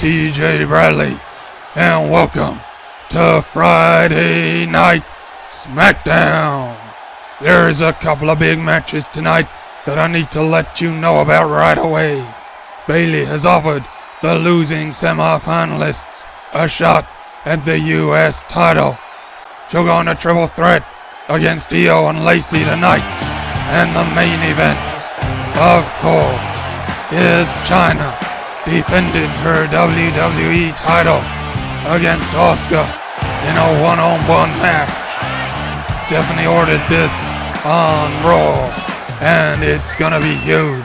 TJ Bradley, and welcome to Friday Night Smackdown. There's a couple of big matches tonight that I need to let you know about right away. Bayley has offered the losing semi-finalists a shot at the US title. She'll go on a triple threat against Io and Lacey tonight. And the main event, of course, is Chyna defending her WWE title against Asuka in a one-on-one match. Stephanie ordered this on Raw, and it's gonna be huge.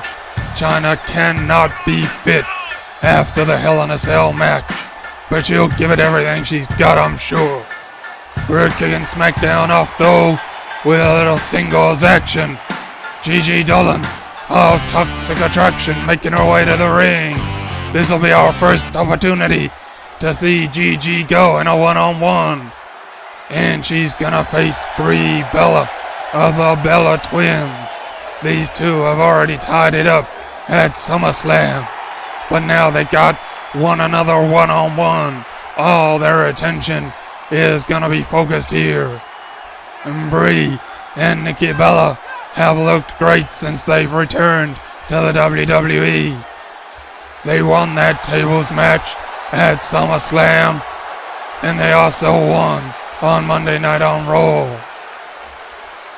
Chyna cannot be fit after the Hell in a Cell match, but she'll give it everything she's got, I'm sure. We're kicking Smackdown off though with a little singles action. Gigi Dolin of Toxic Attraction making her way to the ring. This will be our first opportunity to see Gigi go in a one-on-one. And she's gonna face Brie Bella of the Bella Twins. These two have already tied it up at SummerSlam, but now they got one another one-on-one. All their attention is gonna be focused here. And Brie and Nikki Bella have looked great since they've returned to the WWE. They won that tables match at SummerSlam, and they also won on Monday Night on Raw.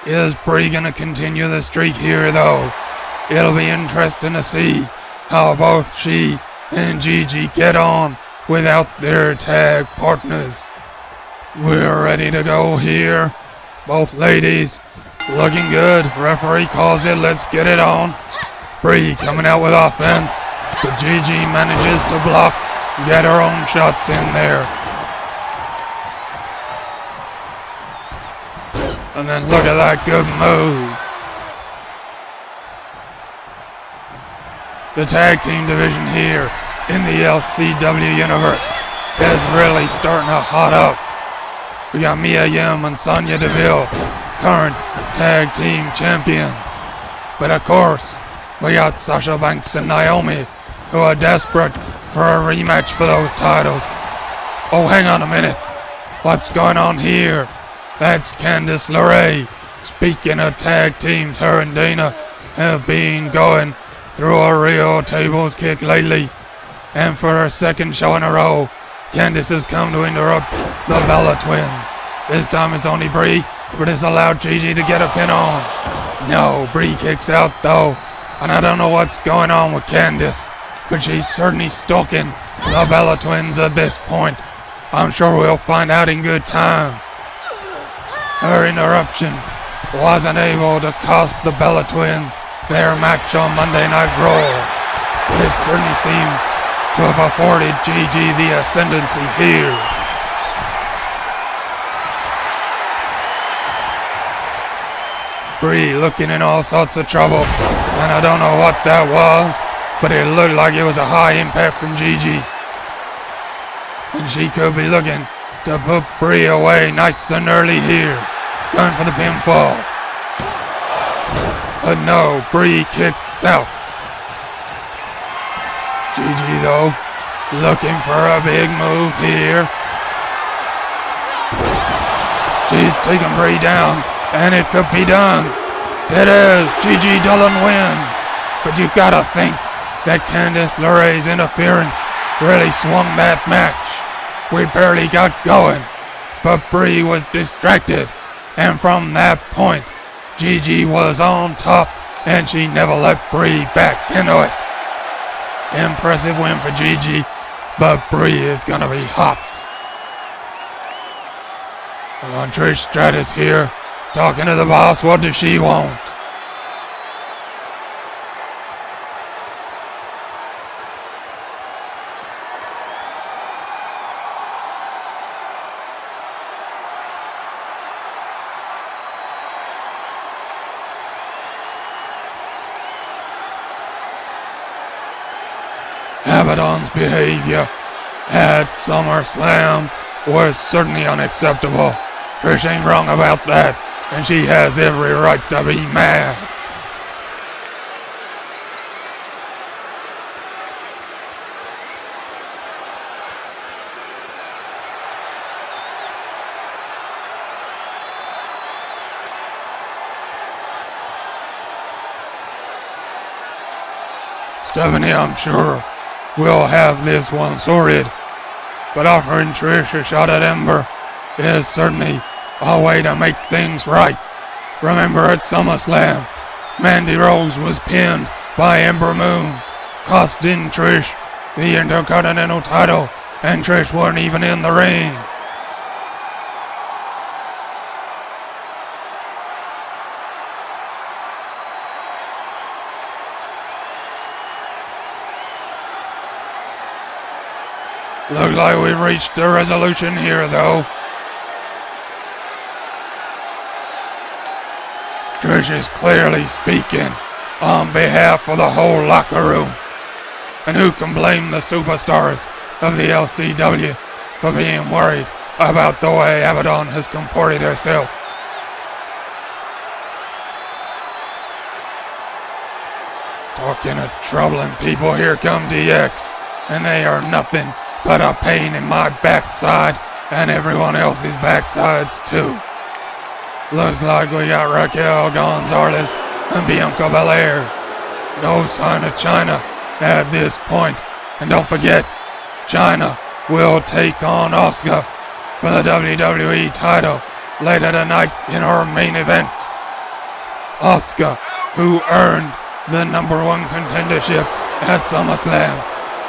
Is Brie gonna continue the streak here though? It'll be interesting to see how both she and Gigi get on without their tag partners. We're ready to go here. Both ladies looking good. Referee calls it. Let's get it on. Brie coming out with offense, but Gigi manages to block, get her own shots in there. And then look at that good move. The tag team division here in the LCW universe is really starting to hot up. We got Mia Yim and Sonya Deville, current tag team champions. But of course, we got Sasha Banks and Naomi, who are desperate for a rematch for those titles. Oh, hang on a minute. What's going on here? That's Candice LeRae. Speaking of tag teams, her and Dana have been going through a real tables kick lately. And for her second show in a row, Candice has come to interrupt the Bella Twins. This time it's only Brie, but it's allowed Gigi to get a pin on. No, Brie kicks out though, and I don't know what's going on with Candice, but she's certainly stalking the Bella Twins at this point. I'm sure we'll find out in good time. Her interruption wasn't able to cost the Bella Twins their match on Monday Night Raw, but it certainly seems to have afforded Gigi the ascendancy here. Brie looking in all sorts of trouble, and I don't know what that was, but it looked like it was a high impact from Gigi. And she could be looking to put Brie away nice and early here, going for the pinfall. But no, Brie kicks out. Gigi though, looking for a big move here. She's taking Brie down, and it could be done. It is. Gigi Dolin wins. But you gotta think that Candice LeRae's interference really swung that match. We barely got going, but Brie was distracted, and from that point, Gigi was on top, and she never let Brie back into it. Impressive win for Gigi, but Brie is gonna be hot. Trish Stratus here, talking to the boss. What does she want? Abaddon's behavior at SummerSlam was certainly unacceptable. Trish ain't wrong about that, and she has every right to be mad. Stephanie, I'm sure, will have this one sorted. But offering Trish a shot at Ember is certainly a way to make things right. Remember at SummerSlam, Mandy Rose was pinned by Ember Moon, costing Trish the Intercontinental title, and Trish wasn't even in the ring. Looks like we've reached a resolution here, though. Trish is clearly speaking on behalf of the whole locker room. And who can blame the superstars of the LCW for being worried about the way Abaddon has comported herself? Talking of troubling people, here come DX, and they are nothing but a pain in my backside and everyone else's backsides too. Looks like we got Raquel Gonzalez and Bianca Belair. No sign of China at this point. And don't forget, China will take on Asuka for the WWE title later tonight in her main event. Asuka, who earned the #1 contendership at SummerSlam,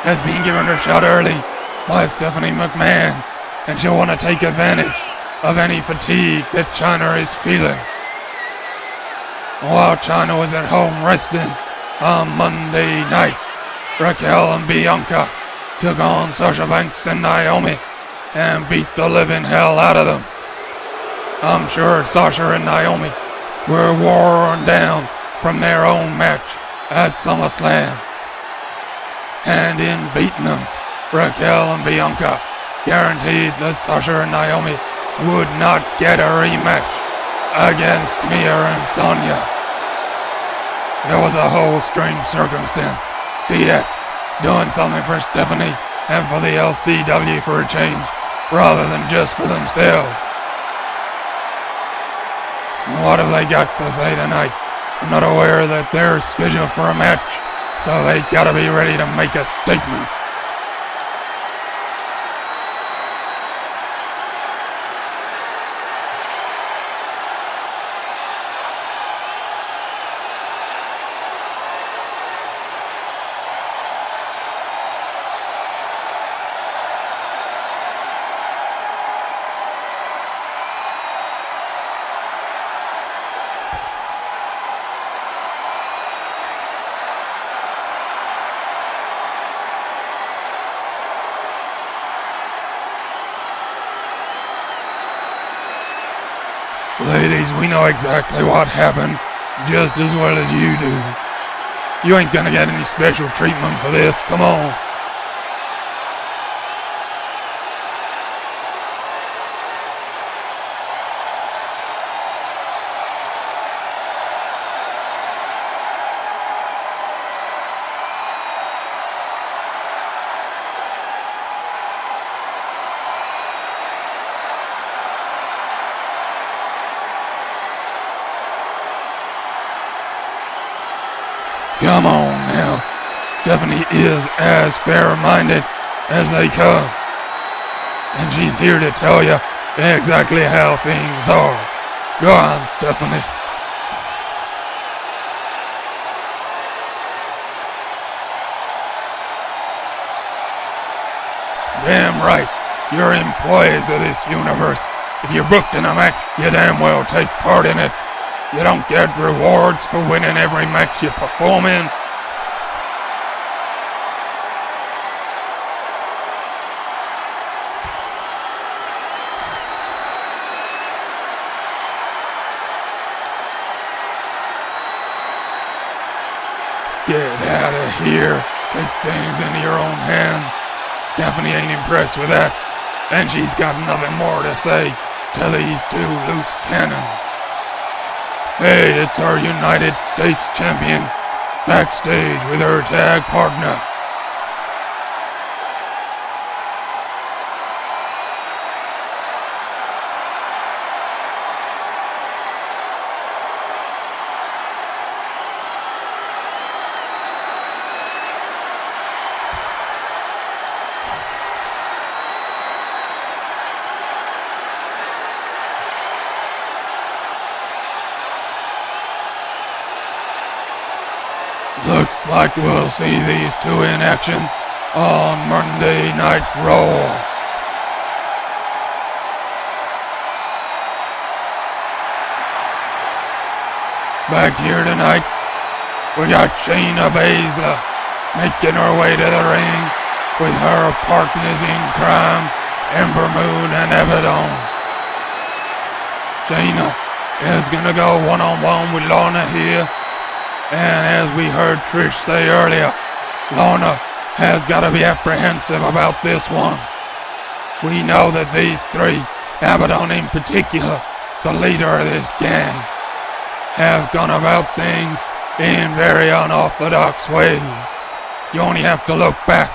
has been given her shot early by Stephanie McMahon, and she'll want to take advantage of any fatigue that China is feeling. While China was at home resting on Monday night, Raquel and Bianca took on Sasha Banks and Naomi and beat the living hell out of them. I'm sure Sasha and Naomi were worn down from their own match at SummerSlam, and in beating them, Raquel and Bianca guaranteed that Sasha and Naomi would not get a rematch against Mia and Sonya. There was a whole strange circumstance. DX doing something for Stephanie and for the LCW for a change, rather than just for themselves. What have they got to say tonight? I'm not aware that they're scheduled for a match, so they gotta be ready to make a statement. Ladies, we know exactly what happened, just as well as you do. You ain't gonna get any special treatment for this, come on. Come on now. Stephanie is as fair-minded as they come. And she's here to tell you exactly how things are. Go on, Stephanie. Damn right. You're employees of this universe. If you're booked in a match, you damn well take part in it. You don't get rewards for winning every match you perform in. Get out of here. Take things into your own hands. Stephanie ain't impressed with that, and she's got nothing more to say to these two loose cannons. Hey, it's our United States champion, backstage with her tag partner. Looks like we'll see these two in action on Monday Night Raw. Back here tonight, we got Shayna Baszler making her way to the ring with her partners in crime, Ember Moon and Abaddon. Shayna is gonna go one-on-one with Lorna here, and as we heard Trish say earlier, Lorna has got to be apprehensive about this one. We know that these three, Abaddon in particular, the leader of this gang, have gone about things in very unorthodox ways. You only have to look back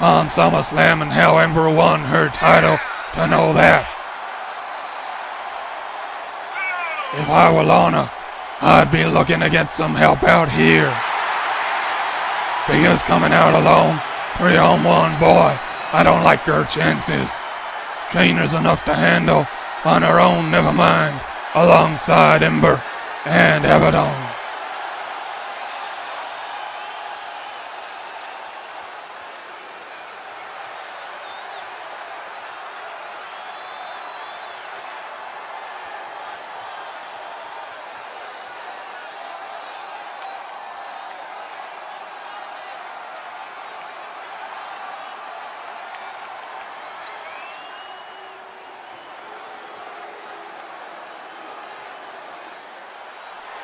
on SummerSlam and how Ember won her title to know that. If I were Lorna, I'd be looking to get some help out here. Because coming out alone, 3-on-1, boy, I don't like her chances. Shayna's enough to handle on her own, never mind, alongside Ember and Abaddon.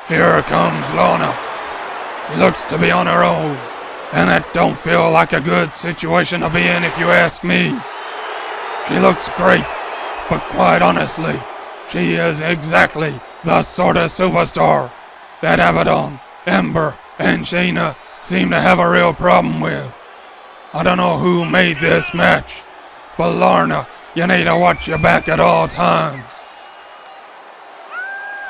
Here comes Lorna. She looks to be on her own, and that don't feel like a good situation to be in if you ask me. She looks great, but quite honestly, she is exactly the sort of superstar that Abaddon, Ember, and Shayna seem to have a real problem with. I don't know who made this match, but Lorna, you need to watch your back at all times.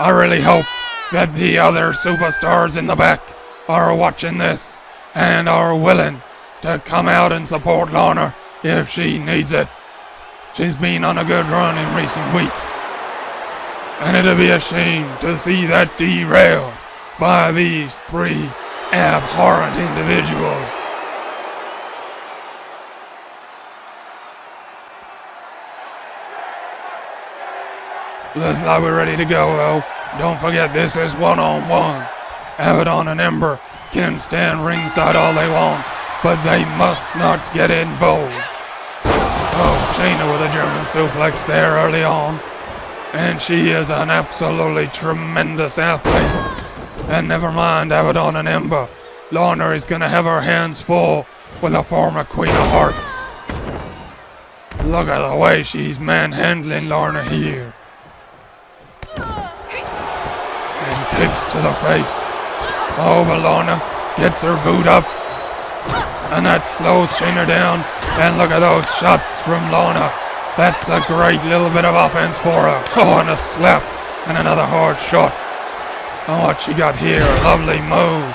I really hope that the other superstars in the back are watching this and are willing to come out and support Lorna if she needs it. She's been on a good run in recent weeks, and it'd be a shame to see that derailed by these three abhorrent individuals. Looks like we're ready to go, though. Don't forget, this is one-on-one. Abaddon and Ember can stand ringside all they want, but they must not get involved. Oh, Shayna with a German suplex there early on. And she is an absolutely tremendous athlete. And never mind Abaddon and Ember, Lorna is going to have her hands full with a former Queen of Hearts. Look at the way she's manhandling Lorna here. And kicks to the face. Oh, but Lorna gets her boot up. And that slows Shayna down. And look at those shots from Lorna. That's a great little bit of offense for her. Oh, and a slap. And another hard shot. Oh, what she got here. Lovely move.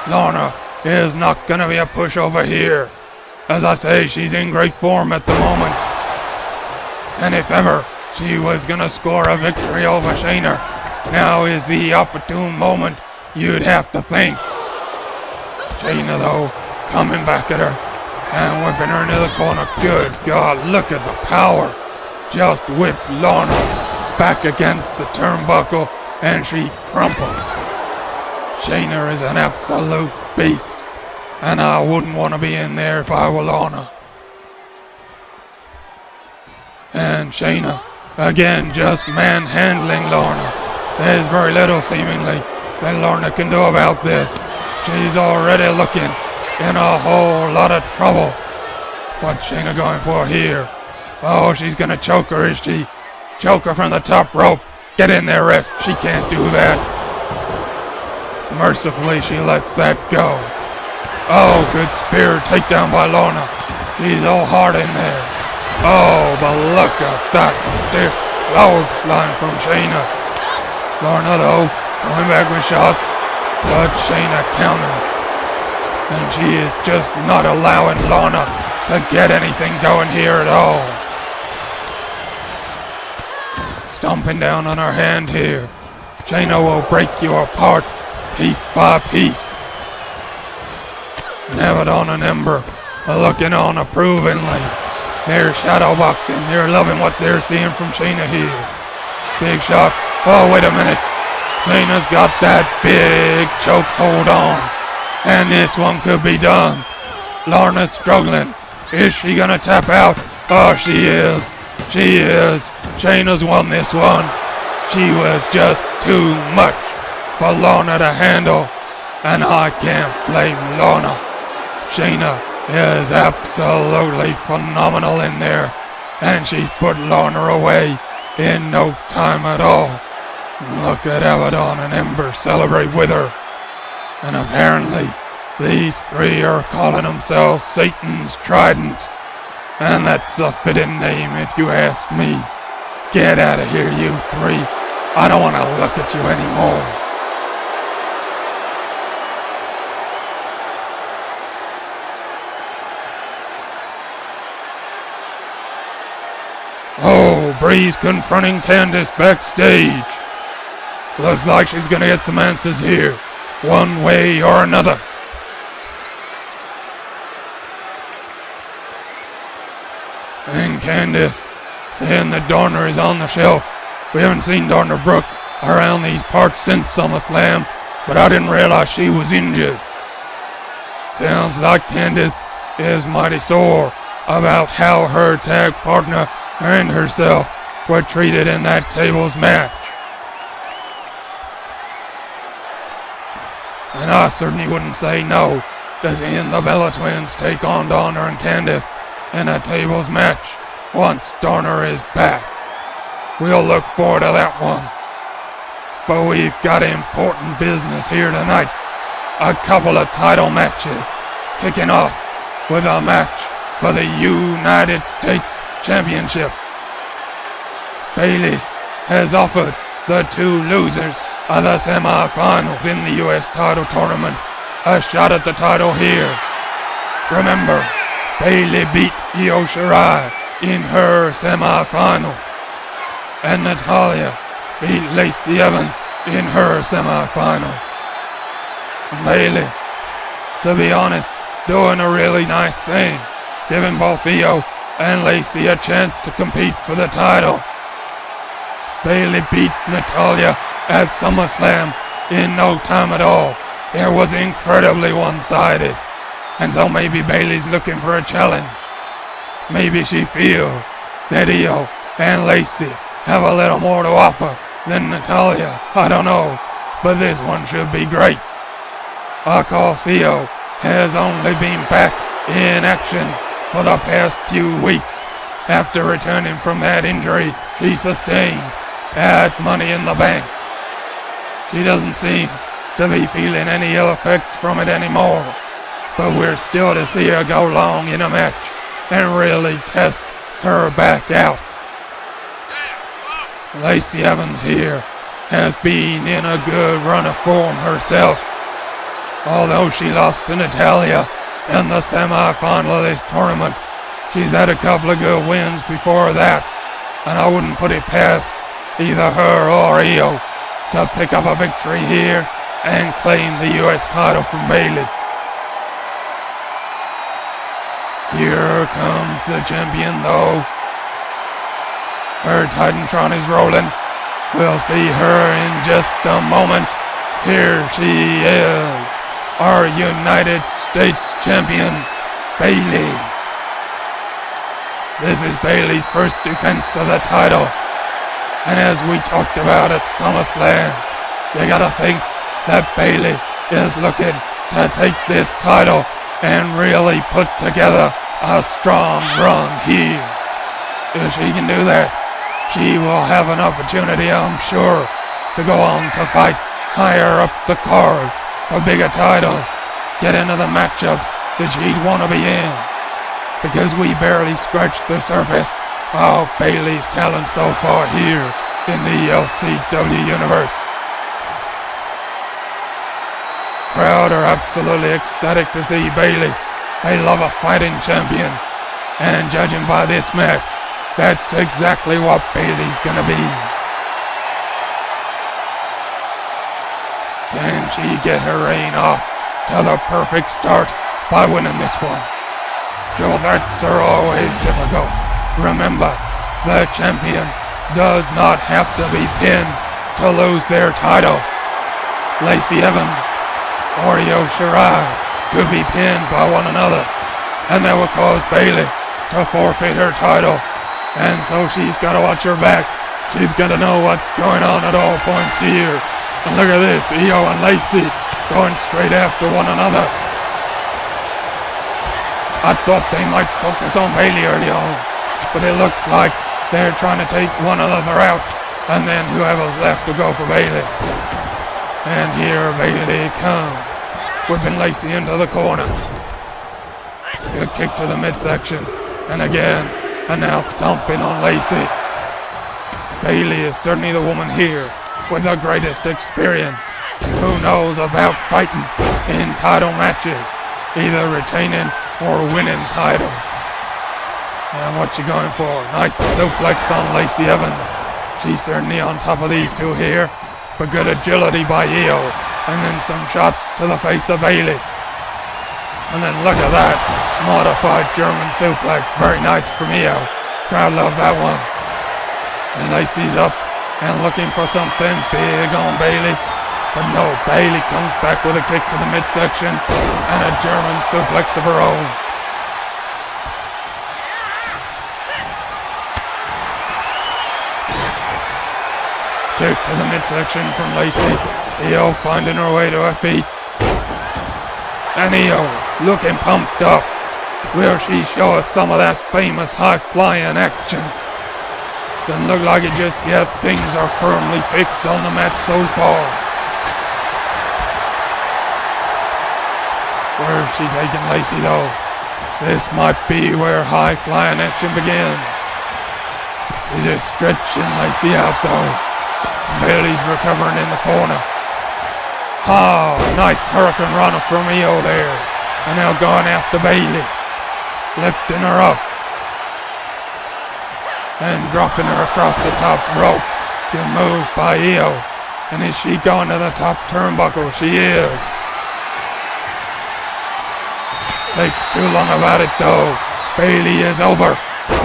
Lorna is not going to be a pushover here. As I say, she's in great form at the moment. And if ever she was going to score a victory over Shayna, now is the opportune moment, you'd have to think. Shayna, though, coming back at her and whipping her into the corner. Good God, look at the power. Just whipped Lorna back against the turnbuckle and she crumpled. Shayna is an absolute beast, and I wouldn't want to be in there if I were Lorna. And Shayna, again, just manhandling Lorna. There's very little, seemingly, that Lorna can do about this. She's already looking in a whole lot of trouble. What's Shayna going for here? Oh, she's gonna choke her, is she? Choke her from the top rope. Get in there, ref. She can't do that. Mercifully, she lets that go. Oh, good spear takedown by Lorna. She's all hard in there. Oh, but look at that stiff clothesline from Shayna. Lorna, though, coming back with shots, but Shayna counters. And she is just not allowing Lorna to get anything going here at all. Stomping down on her hand here. Shayna will break you apart piece by piece. Abaddon and Ember are looking on approvingly. They're shadowboxing. They're loving what they're seeing from Shayna here. Big shot. Oh, wait a minute. Shayna's got that big choke hold on. And this one could be done. Lorna's struggling. Is she gonna tap out? Oh, she is. She is. Shayna's won this one. She was just too much for Lorna to handle. And I can't blame Lorna. Shayna is absolutely phenomenal in there. And she's put Lorna away in no time at all. Look at Abaddon and Ember celebrate with her. And apparently, these three are calling themselves Satan's Trident. And that's a fitting name if you ask me. Get out of here, you three. I don't want to look at you anymore. Oh, Brie's confronting Candice backstage. Looks like she's gonna get some answers here, one way or another. And Candice, saying that Dorner is on the shelf. We haven't seen Dorner Brooke around these parts since SummerSlam, but I didn't realize she was injured. Sounds like Candice is mighty sore about how her tag partner and herself were treated in that tables match. And I certainly wouldn't say no to seeing the Bella Twins take on Dorner and Candice in a tables match once Dorner is back. We'll look forward to that one. But we've got important business here tonight. A couple of title matches, kicking off with a match for the United States Championship. Bayley has offered the two losers of the semi-finals in the US title tournament a shot at the title here. Remember, Bayley beat Io Shirai in her semi-final, and Natalya beat Lacey Evans in her semi-final. Bayley, to be honest, doing a really nice thing, giving both Io and Lacey a chance to compete for the title. Bayley beat Natalya at SummerSlam in no time at all. It was incredibly one-sided, and so maybe Bayley's looking for a challenge. Maybe she feels that Io and Lacey have a little more to offer than Natalya. I don't know, but this one should be great. Of course, Io has only been back in action for the past few weeks after returning from that injury she sustained at Money in the Bank. She doesn't seem to be feeling any ill effects from it anymore, but we're still to see her go long in a match and really test her back out. Lacey Evans here has been in a good run of form herself. Although she lost to Natalya in the semi-final of this tournament, she's had a couple of good wins before that, and I wouldn't put it past either her or Io to pick up a victory here and claim the US title from Bayley. Here comes the champion though. Her Titantron is rolling. We'll see her in just a moment. Here she is, our United States champion, Bayley. This is Bayley's first defense of the title. And as we talked about at SummerSlam, you gotta think that Bayley is looking to take this title and really put together a strong run here. If she can do that, she will have an opportunity, I'm sure, to go on to fight higher up the card for bigger titles, get into the matchups that she'd want to be in. Because we barely scratched the surface of Bayley's talent so far here in the LCW universe. Crowd are absolutely ecstatic to see Bayley. They love a fighting champion, and judging by this match, that's exactly what Bayley's gonna be. Can she get her reign off to the perfect start by winning this one. Joe, threats are always difficult. Remember, the champion does not have to be pinned to lose their title. Lacey Evans or Io Shirai could be pinned by one another, and that would cause Bayley to forfeit her title. And so she's got to watch her back. She's got to know what's going on at all points here. And look at this, Io and Lacey going straight after one another. I thought they might focus on Bayley early on, but it looks like they're trying to take one another out, and then whoever's left will go for Bayley. And here Bayley comes, whipping Lacey into the corner. Good kick to the midsection, and again, and now stomping on Lacey. Bayley is certainly the woman here with the greatest experience, who knows about fighting in title matches, either retaining or winning titles. And what you going for? Nice suplex on Lacey Evans. She's certainly on top of these two here, but good agility by Io, and then some shots to the face of Bayley. And then look at that, modified German suplex, very nice from Io. Crowd love that one. And Lacey's up and looking for something big on Bayley, but no, Bayley comes back with a kick to the midsection and a German suplex of her own. Kick to the midsection from Lacey. Io finding her way to her feet. And Io looking pumped up. Will she show us some of that famous high-flying action? Doesn't look like it just yet. Things are firmly fixed on the mat so far. Where's she taking Lacey though? This might be where high-flying action begins. It is stretching Lacey out though. Bayley's recovering in the corner. Oh, nice hurricane runner from Io there. And now going after Bayley. Lifting her up. And dropping her across the top rope. Good move by Io. And is she going to the top turnbuckle? She is. Takes too long about it though. Bayley is over.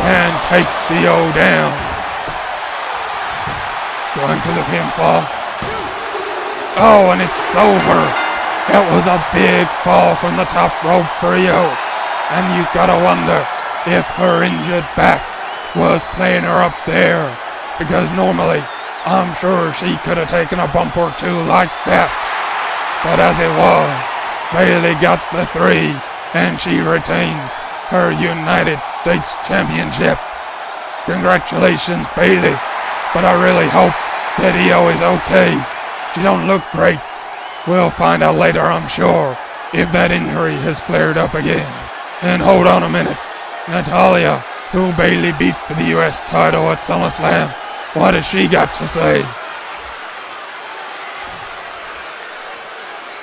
And takes Io down. Going for the pinfall. Oh, and it's over. That was a big fall from the top rope for Io. And you gotta wonder if her injured back was playing her up there. Because normally, I'm sure she could have taken a bump or two like that. But as it was, Bayley got the 3, and she retains her United States Championship. Congratulations, Bayley. But I really hope that Io is okay. She don't look great. We'll find out later, I'm sure, if that injury has flared up again. And hold on a minute. Natalya, who Bayley beat for the US title at SummerSlam, what has she got to say?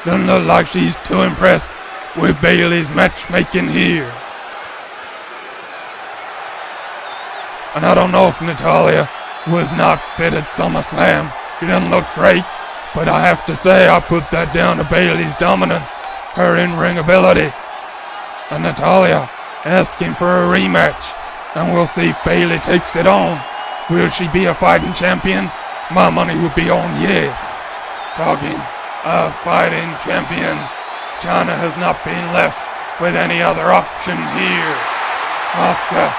Doesn't look like she's too impressed with Bayley's matchmaking here. And I don't know if Natalya was not fit at SummerSlam. She doesn't look great, but I have to say I put that down to Bayley's dominance, her in-ring ability. And Natalya asking for a rematch, and we'll see if Bayley takes it on. Will she be a fighting champion? My money would be on yes. Talking of fighting champions, Chyna has not been left with any other option here. Asuka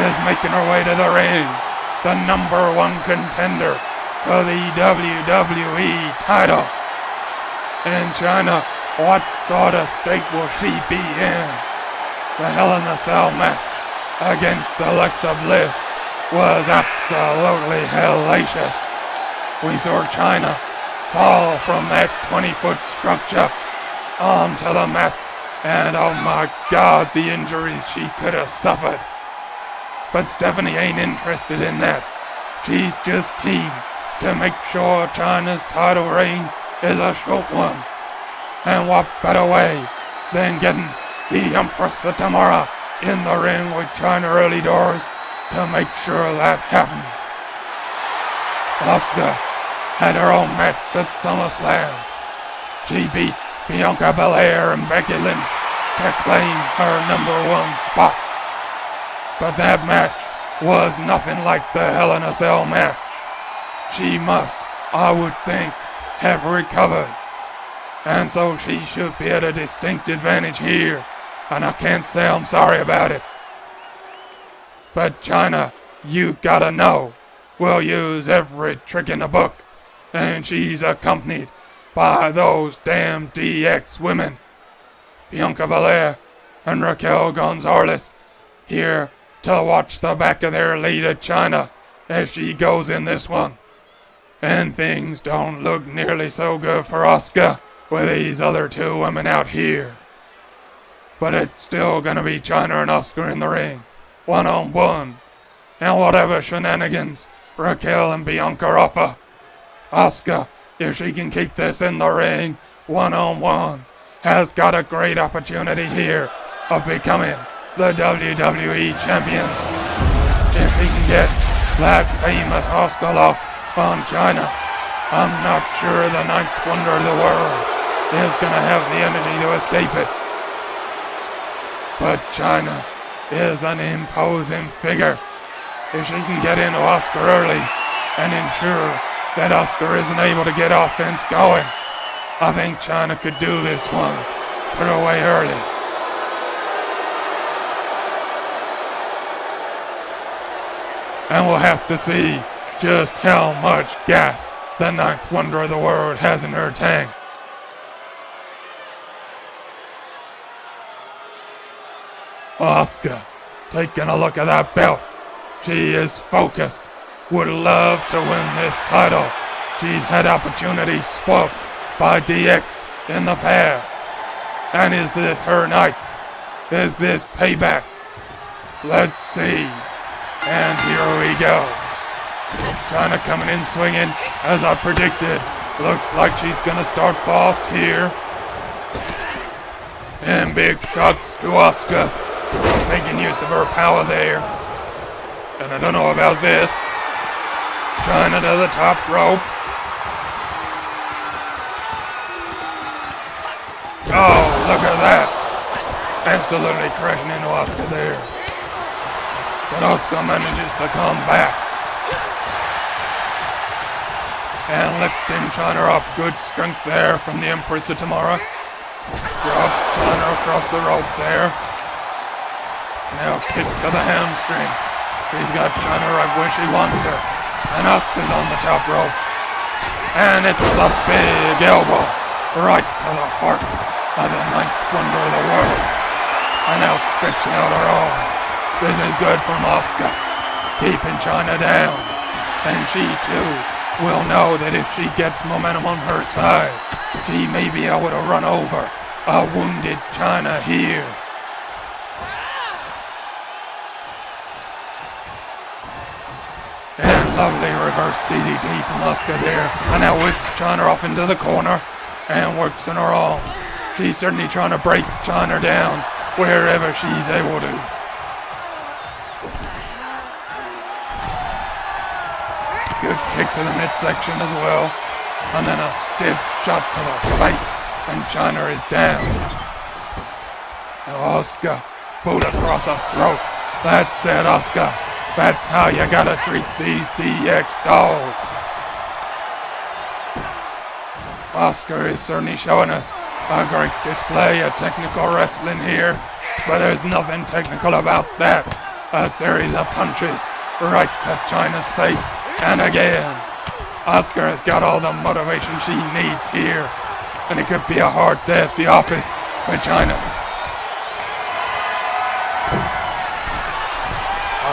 is making her way to the ring, the #1 contender for the WWE title. And Chyna, what sort of state will she be in? The Hell in a Cell match against Alexa Bliss was absolutely hellacious. We saw Chyna fall from that 20-foot structure onto the mat, and oh my God, the injuries she could have suffered. But Stephanie ain't interested in that. She's just keen to make sure Chyna's title reign is a short one. And what better way than getting the Empress of Tomorrow in the ring with Chyna early doors to make sure that happens. Asuka had her own match at SummerSlam. She beat Bianca Belair and Becky Lynch to claim her #1 spot. But that match was nothing like the Hell in a Cell match. She must, I would think, have recovered. And so she should be at a distinct advantage here. And I can't say I'm sorry about it. But China, you gotta know, will use every trick in the book. And she's accompanied by those damn DX women. Bianca Belair and Raquel Gonzalez here to watch the back of their leader China as she goes in this one. And things don't look nearly so good for Asuka with these other two women out here. But it's still gonna be China and Asuka in the ring, one-on-one. And whatever shenanigans Raquel and Bianca offer, Asuka, if she can keep this in the ring, one-on-one, has got a great opportunity here of becoming the WWE champion. If he can get that famous Asuka lock on China, I'm not sure the ninth wonder of the world is gonna have the energy to escape it. But China is an imposing figure. If she can get into Asuka early and ensure that Asuka isn't able to get offense going, I think China could do this one. Put her away early. And we'll have to see just how much gas the ninth wonder of the world has in her tank. Asuka, taking a look at that belt. She is focused. Would love to win this title. She's had opportunities swapped by DX in the past. And is this her night? Is this payback? Let's see. And here we go. China coming in swinging, as I predicted. Looks like she's gonna start fast here. And big shots to Asuka, making use of her power there. And I don't know about this. China to the top rope. Oh, look at that. Absolutely crashing into Asuka there. But Asuka manages to come back. And lifting China up. Good strength there from the Empress of Tomorrow. Drops China across the rope there. Now kick to the hamstring. She's got China right where she wants her. And Asuka's on the top rope. And it's a big elbow right to the heart of the ninth wonder of the world. And now stretching out her arm. This is good from Asuka, keeping China down. And she too will know that if she gets momentum on her side, she may be able to run over a wounded China here. And lovely reverse DDT from Asuka there. And now whips China off into the corner and works on her arm. She's certainly trying to break China down wherever she's able to. Good kick to the midsection as well. And then a stiff shot to the face. And China is down. Now Asuka, boot across her throat. That's it, Asuka. That's how you gotta treat these DX dogs. Asuka is certainly showing us a great display of technical wrestling here. But there's nothing technical about that. A series of punches right to China's face. And again, Asuka has got all the motivation she needs here. And it could be a hard day at the office for China.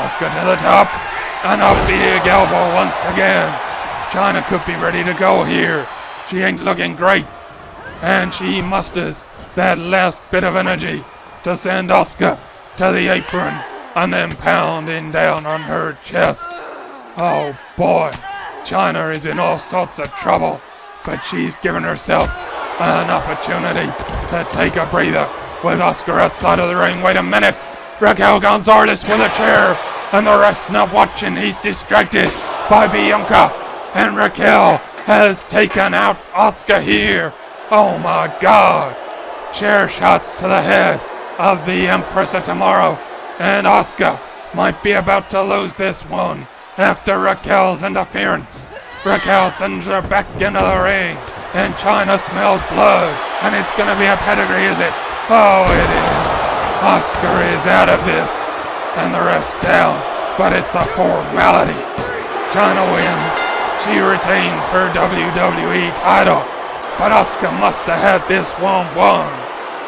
Asuka to the top. And a big elbow once again. China could be ready to go here. She ain't looking great. And she musters that last bit of energy to send Asuka to the apron. And then pounding down on her chest. Oh boy, China is in all sorts of trouble, but she's given herself an opportunity to take a breather with Asuka outside of the ring. Wait a minute, Raquel Gonzalez with a chair, and the rest not watching. He's distracted by Bianca, and Raquel has taken out Asuka here. Oh my God, chair shots to the head of the Empress of Tomorrow, and Asuka might be about to lose this one after Raquel's interference. Raquel sends her back into the ring, and China smells blood, and it's gonna be a pedigree, is it? Oh, it is. Asuka is out of this, and the ref's down, but it's a formality. China wins. She retains her WWE title, but Asuka must have had this one won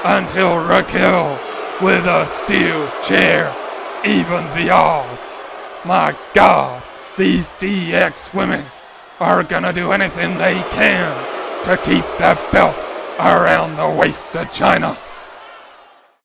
until Raquel with a steel chair evened the odds. My God, these DX women are gonna do anything they can to keep that belt around the waist of China.